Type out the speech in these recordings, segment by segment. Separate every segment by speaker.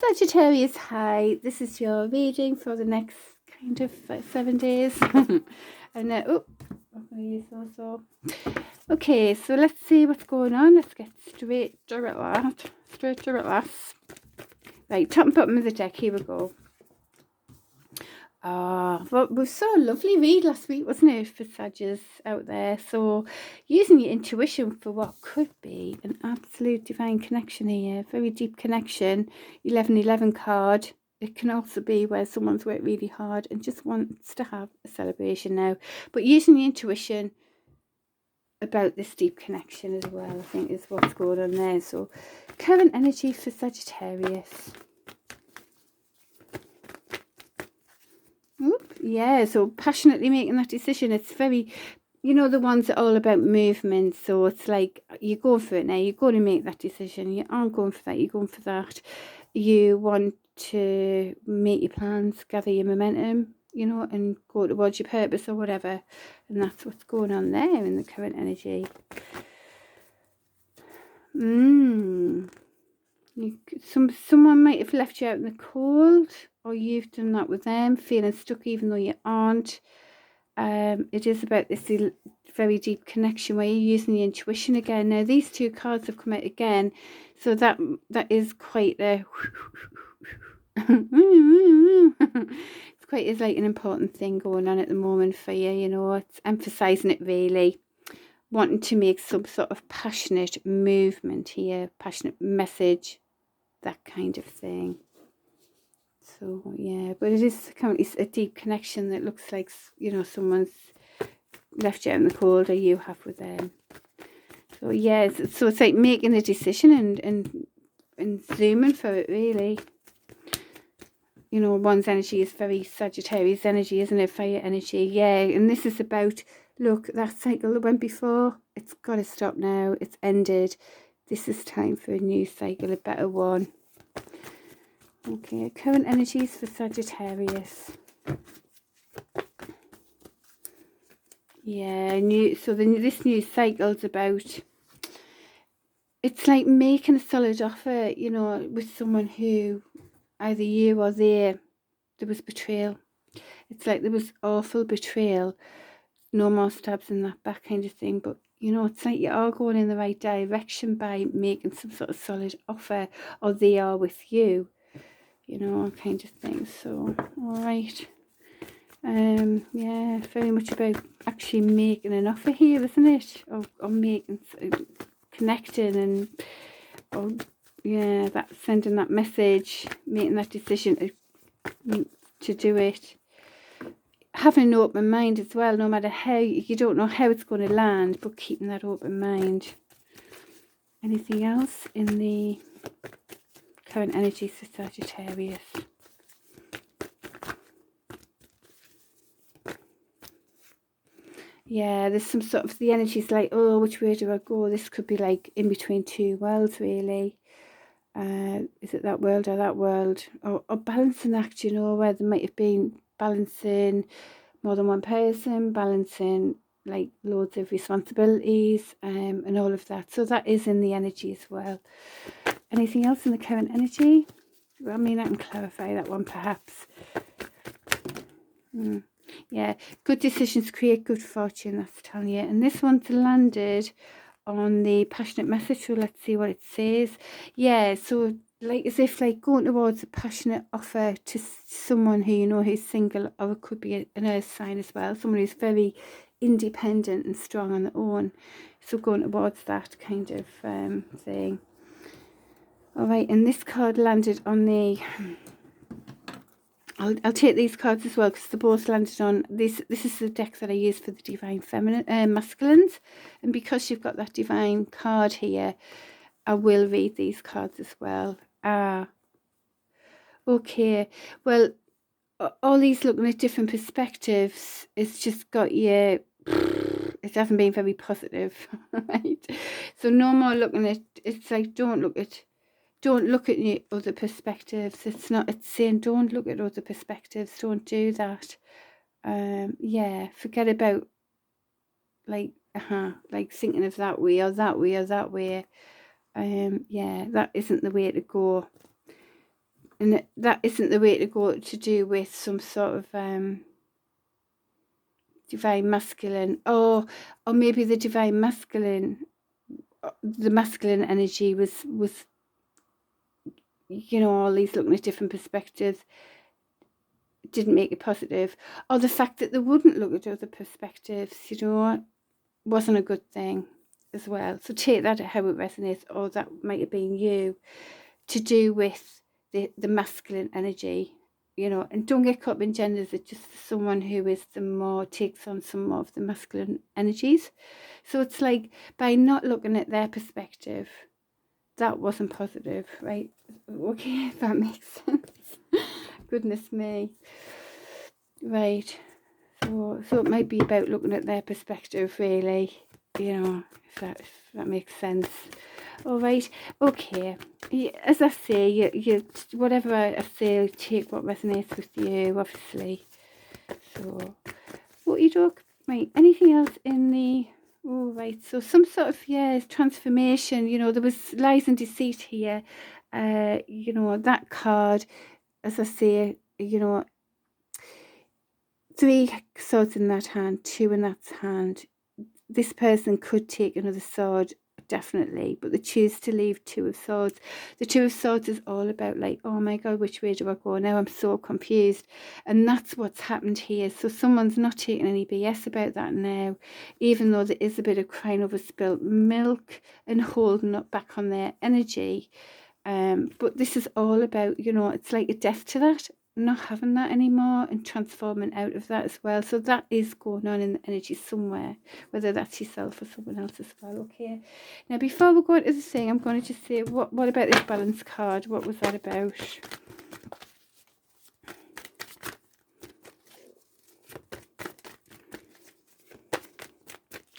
Speaker 1: Sagittarius, hi. This is your reading for the next kind of 7 days. And I'm going to use also. Okay, so let's see what's going on. Let's get straight to it last. Right, top and bottom of the deck. Here we go. Well, it was so a lovely read last week, wasn't it, for Sagittarius out there? So, using your intuition for what could be an absolute divine connection here, very deep connection. 1111 card. It can also be where someone's worked really hard and just wants to have a celebration now. But using the intuition about this deep connection as well, I think, is what's going on there. So, current energy for Sagittarius. Yeah, so passionately making that decision. It's very, you know, the ones that are all about movement. So it's like you're going for it now. You're going to make that decision. You aren't going for that. You're going for that. You want to make your plans, gather your momentum, you know, and go towards your purpose or whatever. And that's what's going on there in the current energy. Someone might have left you out in the cold, or you've done that with them, feeling stuck even though you aren't. It is about this very deep connection where you're using the intuition again. Now these two cards have come out again, so that is quite a it's quite is like an important thing going on at the moment for you. You know, it's emphasizing it really, wanting to make some sort of passionate movement here, passionate message, that kind of thing. So yeah, but it is currently a deep connection that looks like, you know, someone's left you out in the cold, or you have with them. So yeah, so it's like making a decision and zooming for it really. You know, one's energy is very Sagittarius energy, isn't it? Fire energy, yeah. And this is about, look, that cycle that went before, it's got to stop now. It's ended. This is time for a new cycle, a better one. Okay, current energies for Sagittarius. Yeah, this new cycle's about, it's like making a solid offer, you know, with someone who, either you or there was betrayal. It's like there was awful betrayal, no more stabs in that back kind of thing, but you know, it's like you are going in the right direction by making some sort of solid offer, or they are with you, you know, kind of thing. So all right, yeah, very much about actually making an offer here, isn't it? Or making, connecting, and yeah, that sending that message, making that decision to do it, having an open mind as well, no matter how, you don't know how it's going to land, but keeping that open mind. Anything else in the current energies for Sagittarius? Yeah, there's some sort of, the energy's like, oh, which way do I go? This could be like in between two worlds, really. Is it that world or that world? Or balancing act, you know, where there might have been balancing more than one person, balancing like loads of responsibilities, and all of that. So that is in the energy as well. Anything else in the current energy? Well, I mean, I can clarify that one perhaps. Yeah, good decisions create good fortune, that's telling you. And this one's landed on the passionate message, so let's see what it says. Yeah, so like as if like going towards a passionate offer to someone who, you know, who's single, or it could be an earth sign as well, someone who's very independent and strong on their own. So going towards that kind of thing. All right, and this card landed on the, I'll take these cards as well because they both landed on this. This is the deck that I use for the divine feminine, masculines, and because you've got that divine card here, I will read these cards as well. Okay. Well, all these looking at different perspectives. It's just got you. It hasn't been very positive, right? So no more looking at. It's like don't look at the other perspectives. It's not, it's saying don't look at other perspectives, don't do that. Yeah, forget about like thinking of that way or that way or that way. Yeah, that isn't the way to go. And that isn't the way to go, to do with some sort of divine masculine, or maybe the divine masculine, the masculine energy was, you know, all these looking at different perspectives didn't make it positive, or the fact that they wouldn't look at other perspectives, you know, wasn't a good thing as well. So take that how it resonates, or that might have been you, to do with the masculine energy, you know. And don't get caught up in genders. It's just someone who is the more, takes on some more of the masculine energies. So it's like, by not looking at their perspective, that wasn't positive, right? Okay, if that makes sense. Goodness me. Right. So it might be about looking at their perspective, really, you know, if that makes sense. All right. Okay. As I say, you whatever I say, take what resonates with you, obviously. So, what you talk, right? Anything else in the? Oh, right. So some sort of, yeah, transformation. You know, there was lies and deceit here. You know, that card, as I say, you know, 3 swords in that hand, 2 in that hand. This person could take another sword, definitely, but they choose to leave 2 of swords. The 2 of swords is all about, like, oh my god, which way do I go now? I'm so confused. And that's what's happened here. So someone's not taking any BS about that now, even though there is a bit of crying over spilt milk and holding up back on their energy. But this is all about, you know, it's like a death to that, not having that anymore, and transforming out of that as well. So that is going on in the energy somewhere, whether that's yourself or someone else as well. Okay, now before we go into the thing, I'm going to just say, what about this balance card? What was that about?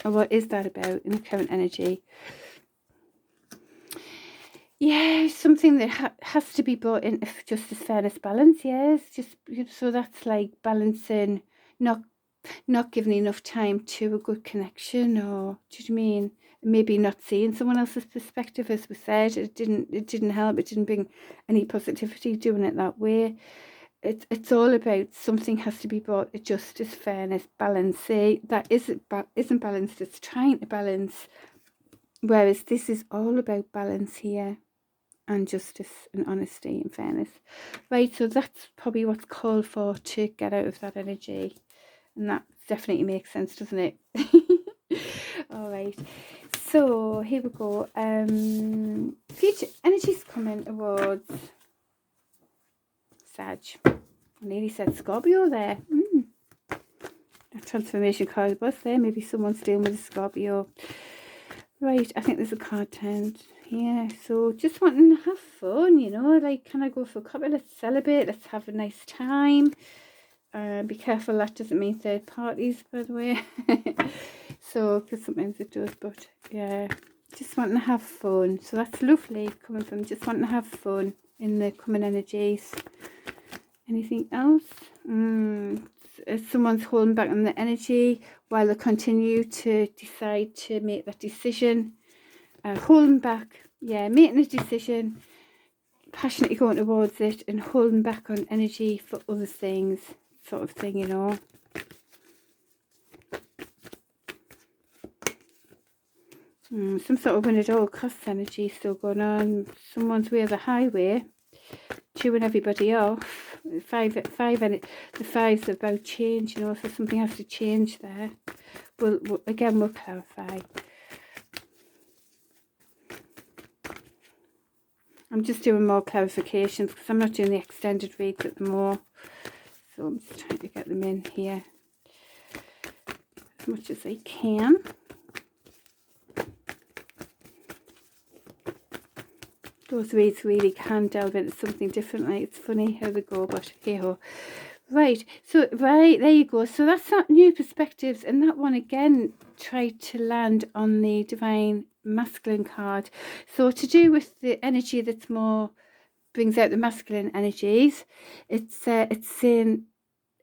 Speaker 1: Or what is that about in the current energy? Yeah, something that has to be brought in, justice, fairness, balance. Yes, just, so that's like balancing, not giving enough time to a good connection, or do you mean maybe not seeing someone else's perspective, as we said. It didn't help. It didn't bring any positivity doing it that way. It's all about something has to be brought, justice, fairness, balance. See, that isn't balanced. It's trying to balance, whereas this is all about balance here, and justice and honesty and fairness. Right, so that's probably what's called for to get out of that energy. And that definitely makes sense, doesn't it? All right, so here we go. Future energies coming towards Sag. I nearly said Scorpio there. That transformation card was there. Maybe someone's dealing with a Scorpio. Right, I think there's a card turned. Yeah, so just wanting to have fun, you know, like, can I go for a couple? Let's celebrate, let's have a nice time. Be careful, that doesn't mean third parties, by the way. So, because sometimes it does, but yeah, just wanting to have fun. So that's lovely, coming from just wanting to have fun in the coming energies. Anything else? Someone's holding back on the energy while they continue to decide to make that decision. Holding back, yeah, making a decision, passionately going towards it, and holding back on energy for other things, sort of thing, you know. Some sort of win at all costs energy still going on. Someone's way of the highway, chewing everybody off. The 5's about change, you know, so something has to change there. We'll clarify. I'm just doing more clarifications because I'm not doing the extended reads at the moment. So I'm just trying to get them in here as much as I can. Those reads really can delve into something differently. It's funny how they go, but hey-ho. Right, so right, there you go. So that's that new perspectives, and that one again tried to land on the divine masculine card. So to do with the energy that's more brings out the masculine energies, it's saying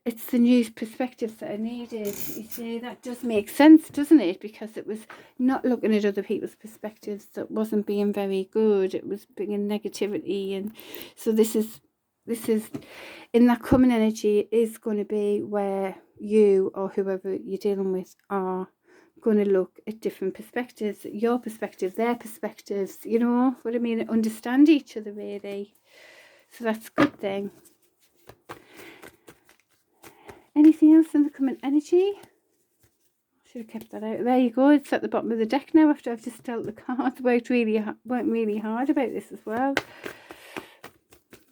Speaker 1: it's the new perspectives that are needed. You see, that does make sense, doesn't it? Because it was not looking at other people's perspectives that wasn't being very good. It was bringing negativity, and so this is this is, in that coming energy, is going to be where you or whoever you're dealing with are going to look at different perspectives, your perspective, their perspectives, you know what I mean, understand each other really. So that's a good thing. Anything else in the coming energy? Should have kept that out. There you go. It's at the bottom of the deck now after I've just dealt the cards. Worked really hard about this as well.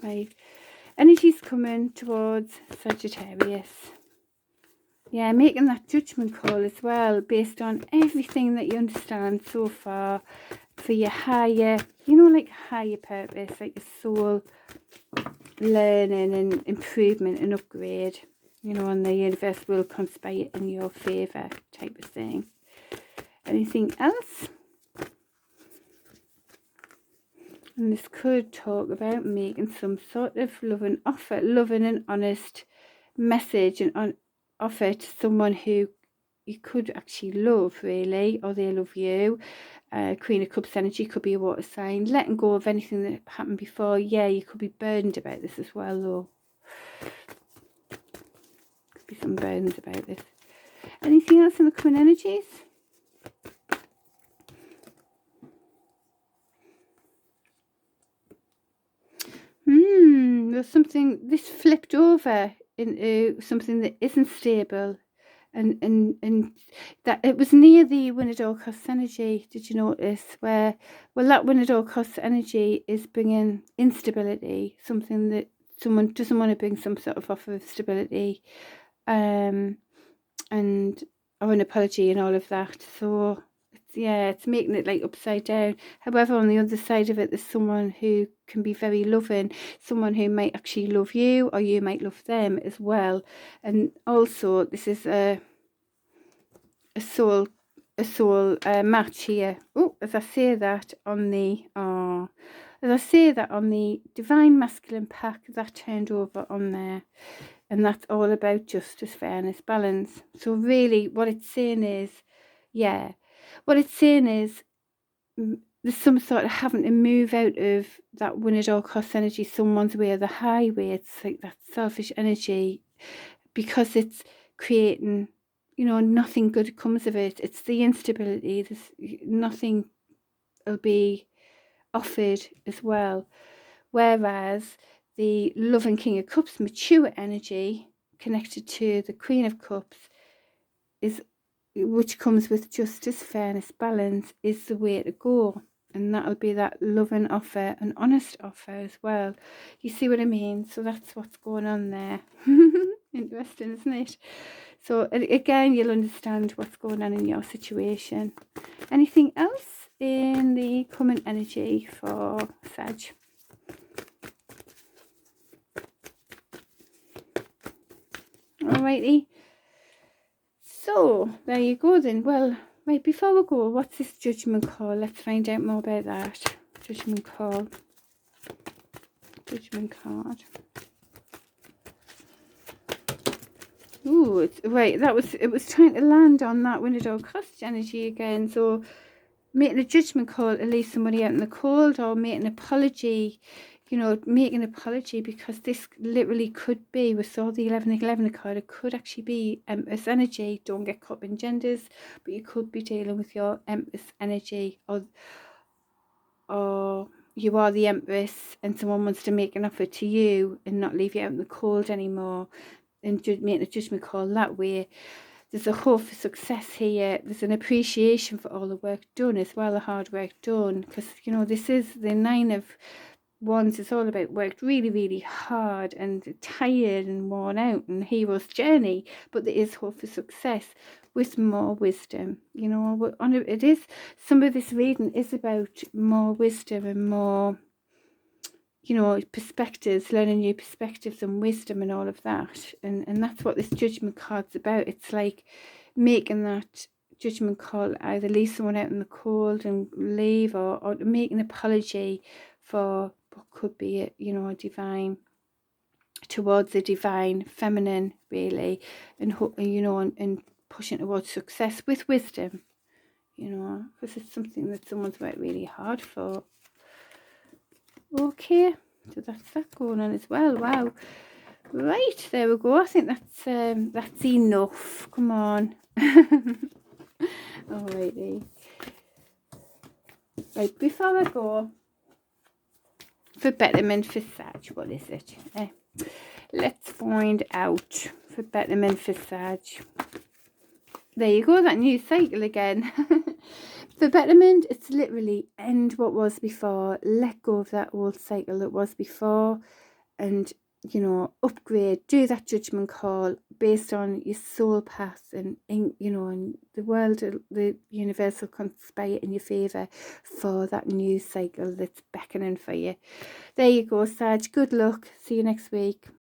Speaker 1: Right. Energy's coming towards Sagittarius. Yeah, making that judgment call as well based on everything that you understand so far for your higher, you know, like higher purpose, like your soul learning and improvement and upgrade, you know, and the universe will conspire in your favour type of thing. Anything else? And this could talk about making some sort of loving offer, loving and honest message and offer to someone who you could actually love, really, or they love you. Queen of Cups energy could be a water sign. Letting go of anything that happened before. Yeah, you could be burdened about this as well, though. Could be some burdens about this. Anything else in the coming energies? There's something, this flipped over into something that isn't stable, and that it was near the Win at all costs energy. Did you notice where, well, that Win at all costs energy is bringing instability, something that someone doesn't want to bring, some sort of offer of stability, and or an apology and all of that. So yeah, it's making it like upside down. However, on the other side of it, there's someone who can be very loving, someone who might actually love you, or you might love them as well. And also, this is a soul match here. Oh, as I say that on the divine masculine pack, that turned over on there. And that's all about justice, fairness, balance. So really what it's saying is, yeah, what it's saying is there's some sort of having to move out of that win at all costs energy, someone's way or the highway. It's like that selfish energy, because it's creating, you know, nothing good comes of it. It's the instability. There's nothing will be offered as well. Whereas the loving King of Cups, mature energy, connected to the Queen of Cups, is, which comes with justice, fairness, balance, is the way to go. And that'll be that loving offer, an honest offer as well. You see what I mean? So that's what's going on there. Interesting, isn't it? So again, you'll understand what's going on in your situation. Anything else in the coming energy for Sag? Alrighty. So there you go then. Well, right, before we go, what's this judgment call? Let's find out more about that. Judgment call. Judgment card. Ooh, it's right. It was trying to land on that Win at all costs energy again. So making a judgment call to leave somebody out in the cold, or make an apology. You know, make an apology, because this literally could be, we saw the 11 card, it could actually be Empress energy. Don't get caught in genders, but you could be dealing with your Empress energy, or you are the Empress and someone wants to make an offer to you and not leave you out in the cold anymore, and make a judgment call that way. There's a hope for success here. There's an appreciation for all the work done as well, the hard work done, because, you know, this is the 9 of Wands. It's all about worked really, really hard and tired and worn out, and hero's journey, but there is hope for success with more wisdom. You know, it is, some of this reading is about more wisdom and more, you know, perspectives, learning new perspectives and wisdom and all of that. And that's what this judgment card's about. It's like making that judgment call, either leave someone out in the cold and leave, or make an apology for what could be, you know, a divine, towards the divine feminine, really, and, you know, and pushing towards success with wisdom, you know, because it's something that someone's worked really hard for. Okay, So that's that going on as well. Wow. Right, there we go. I think that's enough. Come on. Alrighty. Right, before I go, for betterment for Sag, what is it? Let's find out. For betterment for Sag. There you go, that new cycle again. For betterment, it's literally end what was before, let go of that old cycle that was before, and, you know, upgrade, do that judgment call based on your soul path, and you know, and the world, the universe will conspire in your favour for that new cycle that's beckoning for you. There you go, Sag. Good luck. See you next week.